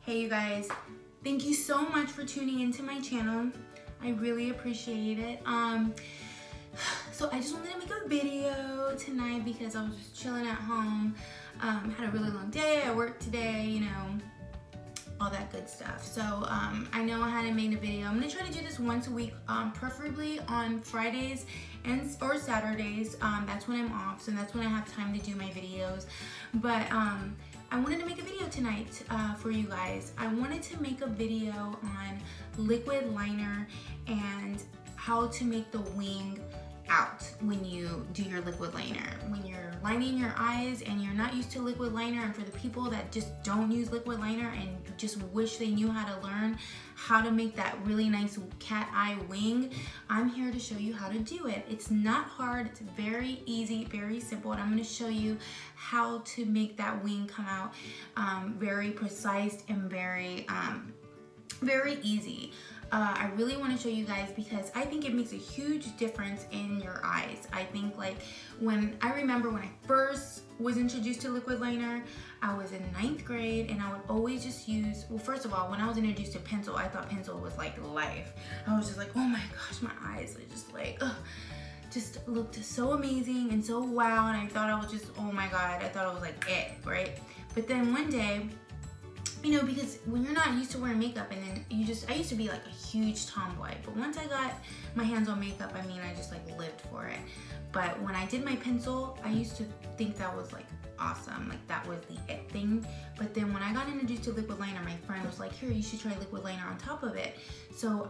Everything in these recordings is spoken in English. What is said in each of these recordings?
Hey you guys, thank you so much for tuning into my channel. I really appreciate it. So I just wanted to make a video tonight because I was just chilling at home. Had a really long day. I worked today, you know, all that good stuff. So I know I hadn't made a video. I'm gonna try to do this once a week, preferably on Fridays or Saturdays. That's when I'm off, so that's when I have time to do my videos. But I wanted to make a video tonight for you guys. I wanted to make a video on liquid liner and how to make the wing out when you do your liquid liner. When you're lining your eyes and you're not used to liquid liner, and for the people that just don't use liquid liner and just wish they knew how to learn how to make that really nice cat eye wing, I'm here to show you how to do it. It's not hard, it's very easy, very simple, and I'm going to show you how to make that wing come out very precise and very easy. I really want to show you guys because I think it makes a huge difference in your eyes. I think like I remember when I first was introduced to liquid liner, I was in 9th grade and I would always just use, well, first of all, when I was introduced to pencil, I thought pencil was like life. I was just like, oh my gosh, my eyes are just like, ugh. Just looked so amazing and so wow, and I thought I was just, oh my god, I thought it was like it, right? But then one day, you know, because when you're not used to wearing makeup, and then I used to be like a huge tomboy, but once I got my hands on makeup, I mean, I just like lived for it. But when I did my pencil, I used to think that was like awesome, like that was the it thing. But then when I got introduced to liquid liner, my friend was like, here, you should try liquid liner on top of it. So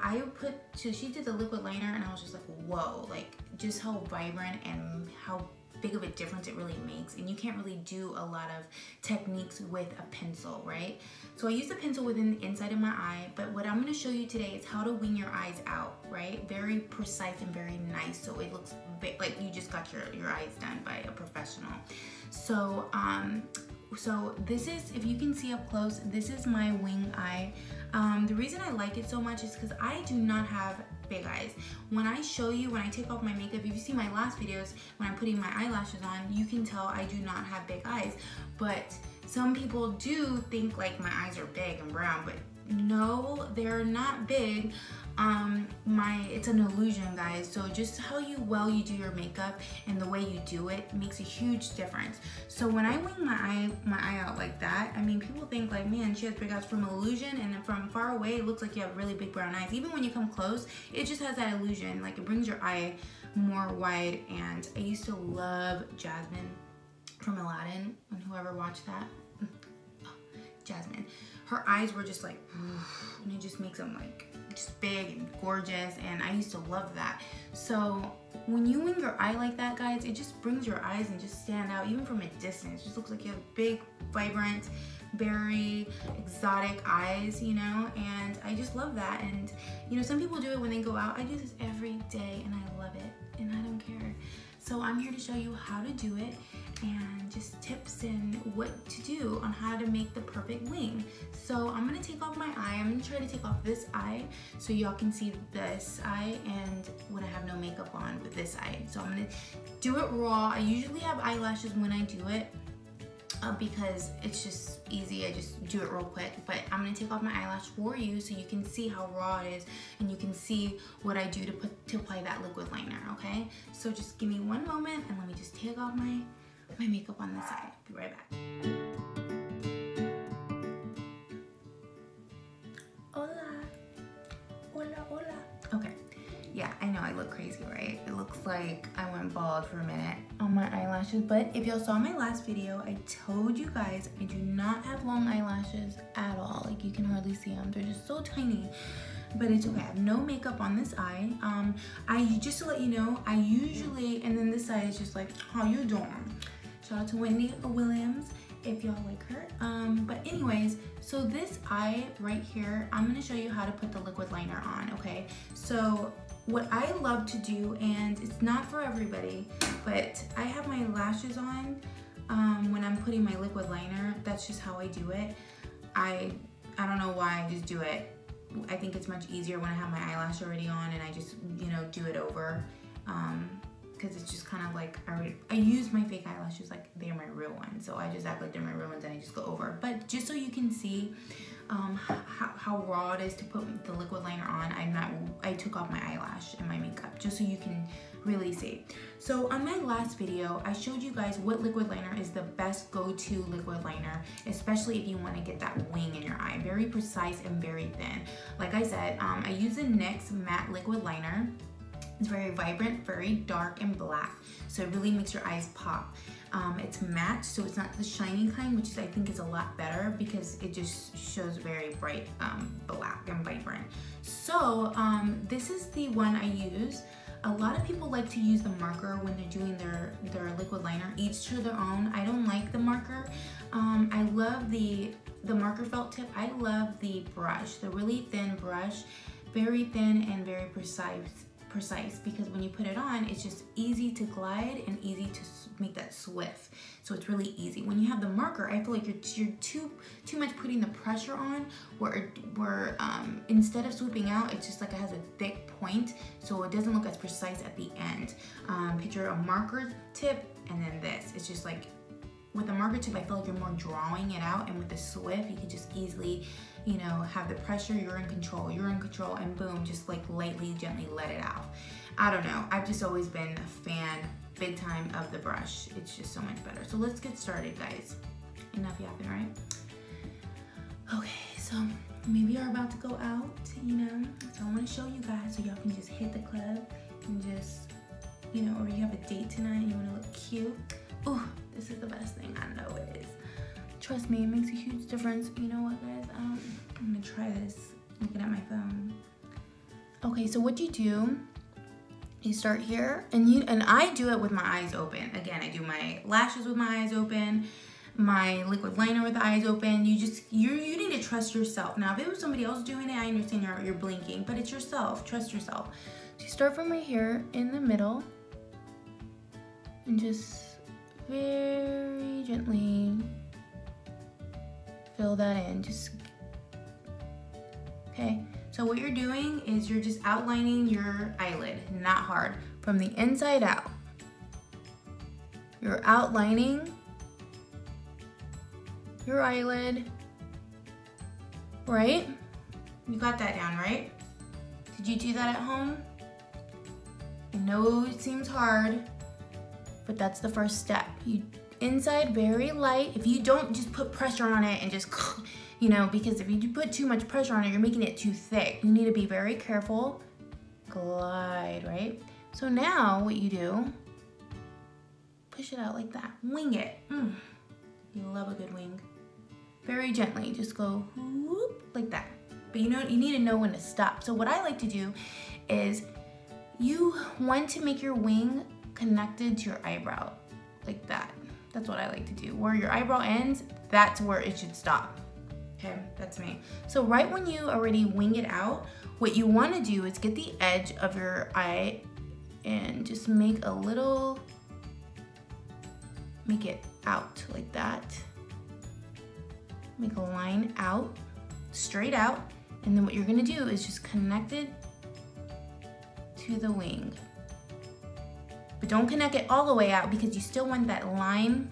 she did the liquid liner, and I was just like, whoa, like just how vibrant and how big of a difference it really makes. And you can't really do a lot of techniques with a pencil, right? So I use the pencil within the inside of my eye, but what I'm going to show you today is how to wing your eyes out, right? Very precise and very nice, so it looks like you just got your eyes done by a professional. So so this is, if you can see up close, this is my wing eye. The reason I like it so much is because I do not have big eyes. When I show you, when I take off my makeup, if you see my last videos, when I'm putting my eyelashes on, you can tell I do not have big eyes. But some people do think like my eyes are big and brown, but no, they're not big. It's an illusion, guys. So just how well you do your makeup and the way you do it makes a huge difference. So when I wing my eye out like that, I mean, people think like, man, she has big eyes from illusion, and then from far away it looks like you have really big brown eyes. Even when you come close, it just has that illusion, like it brings your eye more wide. And I used to love Jasmine from Aladdin, and whoever watched that, Jasmine, her eyes were just like, and it just makes them like just big and gorgeous, and I used to love that. So when you wing your eye like that, guys, it just brings your eyes and just stand out even from a distance. It just looks like you have big, vibrant, very exotic eyes, you know, and I just love that. And you know, some people do it when they go out. I do this every day and I love it and I don't care. So I'm here to show you how to do it and just tips and what to do on how to make the perfect wing. So I'm gonna take off my eye. I'm gonna try to take off this eye so y'all can see this eye, and when I have no makeup on with this eye. So I'm gonna do it raw. I usually have eyelashes when I do it because it's just easy. I just do it real quick, but I'm gonna take off my eyelash for you so you can see how raw it is and you can see what I do to apply that liquid liner, okay? So just give me one moment and let me just take off my makeup on this side. Be right back. Hola, hola, hola. Okay, yeah, I know I look crazy, right? It looks like I went bald for a minute on my eyelashes, but if y'all saw my last video, I told you guys I do not have long eyelashes at all. Like, you can hardly see them. They're just so tiny. But it's okay. I have no makeup on this eye. Just to let you know, I usually, and then this side is just like, how you doing? Shout out to Wendy Williams if y'all like her. But anyways, so this eye right here, I'm gonna show you how to put the liquid liner on, okay? So what I love to do, and it's not for everybody, but I have my lashes on when I'm putting my liquid liner. That's just how I do it. I don't know why, I just do it. I think it's much easier when I have my eyelash already on and I just, you know, do it over. Because it's just kind of like, I use my fake eyelashes like they're my real ones. So I just act like they're my real ones and I just go over. But just so you can see how raw it is to put the liquid liner on. I took off my eyelash and my makeup just so you can really see. So on my last video, I showed you guys what liquid liner is the best go-to liquid liner, especially if you want to get that wing in your eye. Very precise and very thin. Like I said, I use the NYX matte liquid liner. It's very vibrant, very dark and black, so it really makes your eyes pop. It's matte, so it's not the shiny kind, which I think is a lot better because it just shows very bright black and vibrant. So this is the one I use. A lot of people like to use the marker when they're doing their liquid liner, each to their own. I don't like the marker. I love the marker felt tip. I love the brush, the really thin brush, very thin and very precise, because when you put it on, it's just easy to glide and easy to make that swift. So it's really easy. When you have the marker, I feel like you're too much putting the pressure on, where instead of swooping out, it's just like it has a thick point, so it doesn't look as precise at the end. Picture a marker tip and then this. It's just like, with the marker tip, I feel like you're more drawing it out, and with the Swift, you can just easily, you know, have the pressure, you're in control, and boom, just like lightly, gently let it out. I don't know, I've just always been a fan, big time, of the brush. It's just so much better. So let's get started, guys. Enough yapping, right? Okay, so maybe you're about to go out, you know, so I want to show you guys so y'all can just hit the club and just, you know, or you have a date tonight and you want to look cute. Ooh, this is the best thing, I know it is. Trust me, it makes a huge difference. You know what, guys? I'm gonna try this looking at my phone. Okay, so what you do, you start here, and I do it with my eyes open. Again, I do my lashes with my eyes open, my liquid liner with the eyes open. You need to trust yourself. Now, if it was somebody else doing it, I understand you're blinking, but it's yourself. Trust yourself. So you start from right here in the middle, and just very gently fill that in. Okay, so what you're doing is you're just outlining your eyelid, not hard, from the inside out. You're outlining your eyelid, right? You got that down, right? Did you do that at home? I know it seems hard, but that's the first step. You inside very light. If you don't just put pressure on it and just, you know, because if you put too much pressure on it, you're making it too thick. You need to be very careful. Glide, right? So now what you do, push it out like that. Wing it. You love a good wing. Very gently, just go whoop, like that. But you know, you need to know when to stop. So what I like to do is you want to make your wing connected to your eyebrow, like that. That's what I like to do. Where your eyebrow ends, that's where it should stop. Okay, that's me. So right when you already wing it out, what you want to do is get the edge of your eye and just make it out like that. Make a line out, straight out, and then what you're gonna do is just connect it to the wing. But don't connect it all the way out because you still want that line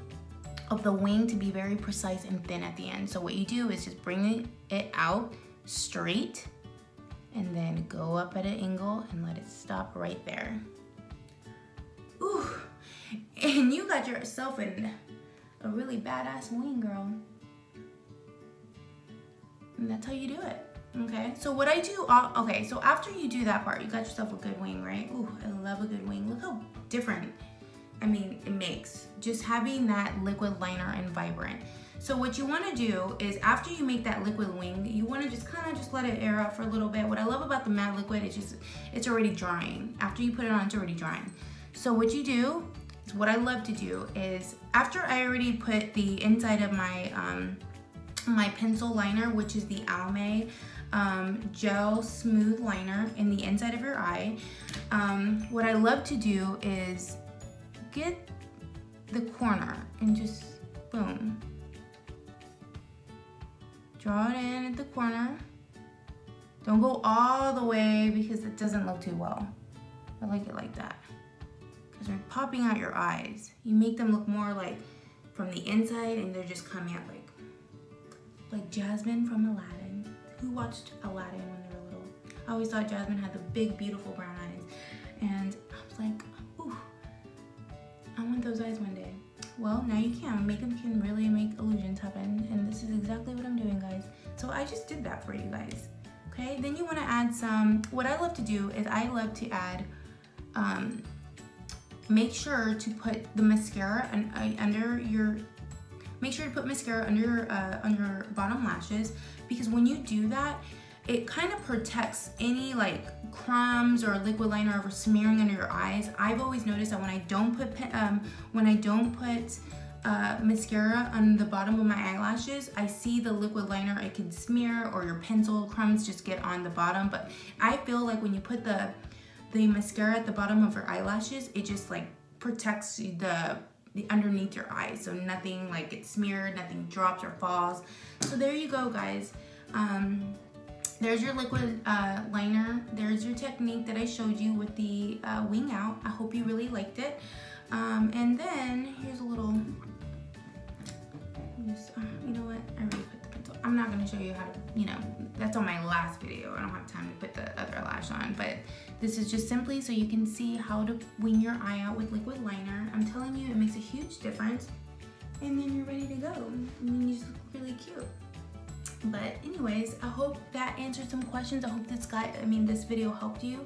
of the wing to be very precise and thin at the end. So what you do is just bring it out straight and then go up at an angle and let it stop right there. Ooh, and you got yourself a really badass wing, girl. And that's how you do it. Okay, so what I do, okay, so after you do that part, you got yourself a good wing, right? Ooh, I love a good wing. Look how different, I mean, it makes just having that liquid liner and vibrant. So what you want to do is after you make that liquid wing, you want to just kind of just let it air out for a little bit. What I love about the matte liquid is it's already drying. After you put it on, it's already drying. So what you do is, what I love to do is, after I already put the inside of my my pencil liner, which is the Almay gel smooth liner in the inside of your eye, what I love to do is get the corner and just boom, draw it in at the corner. Don't go all the way because it doesn't look too well. I like it like that because they're popping out your eyes. You make them look more like from the inside and they're just coming out like Jasmine from Aladdin. Who watched Aladdin when they were little? I always thought Jasmine had the big, beautiful brown eyes. And I was like, ooh, I want those eyes one day. Well, now you can. Makeup can really make illusions happen. And this is exactly what I'm doing, guys. So I just did that for you guys. Okay, then you want to add some, what I love to do is I love to add, make sure to put the mascara under your, make sure to put mascara under your bottom lashes, because when you do that, it kind of protects any like crumbs or liquid liner ever smearing under your eyes. I've always noticed that when I don't put mascara on the bottom of my eyelashes, I see the liquid liner, it can smear, or your pencil crumbs just get on the bottom. But I feel like when you put the mascara at the bottom of your eyelashes, it just like protects the underneath your eyes, so nothing like gets smeared, nothing drops or falls. So there you go, guys. There's your liquid liner. There's your technique that I showed you with the wing out. I hope you really liked it. And then here's a little, you know what, I already put the pencil. I'm not gonna show you how to, you know, that's on my last video. I don't have time to put the other lash on, but this is just simply so you can see how to wing your eye out with liquid liner. I'm telling you, it makes a huge difference. And then you're ready to go. I mean, you just look really cute. But anyways, I hope that answered some questions. I hope this video helped you.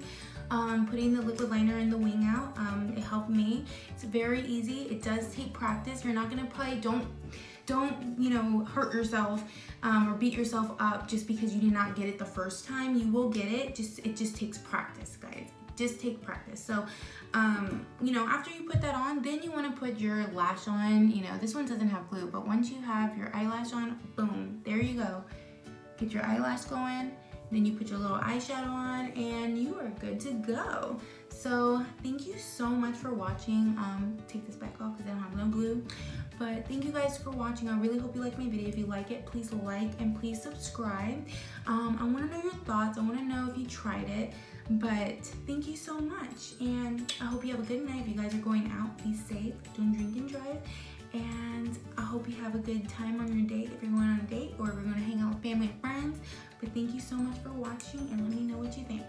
Putting the liquid liner in the wing out, it helped me. It's very easy. It does take practice. You're not gonna probably, don't you know, hurt yourself or beat yourself up just because you did not get it the first time. You will get it. It just takes practice, guys. Just take practice. So you know, after you put that on, then you want to put your lash on. You know, this one doesn't have glue, but once you have your eyelash on, boom, there you go. Get your eyelash going, then you put your little eyeshadow on, and you are good to go. So thank you so much for watching. Take this back off because I don't have no glue. But thank you guys for watching. I really hope you liked my video. If you like it, please like and please subscribe. I want to know your thoughts. I want to know if you tried it. But thank you so much, and I hope you have a good night. If you guys are going out, be safe, don't drink and drive, and I hope you have a good time on your date if you're going on a date, or if you're going to hang out with family and friends. But thank you so much for watching, and let me know what you think.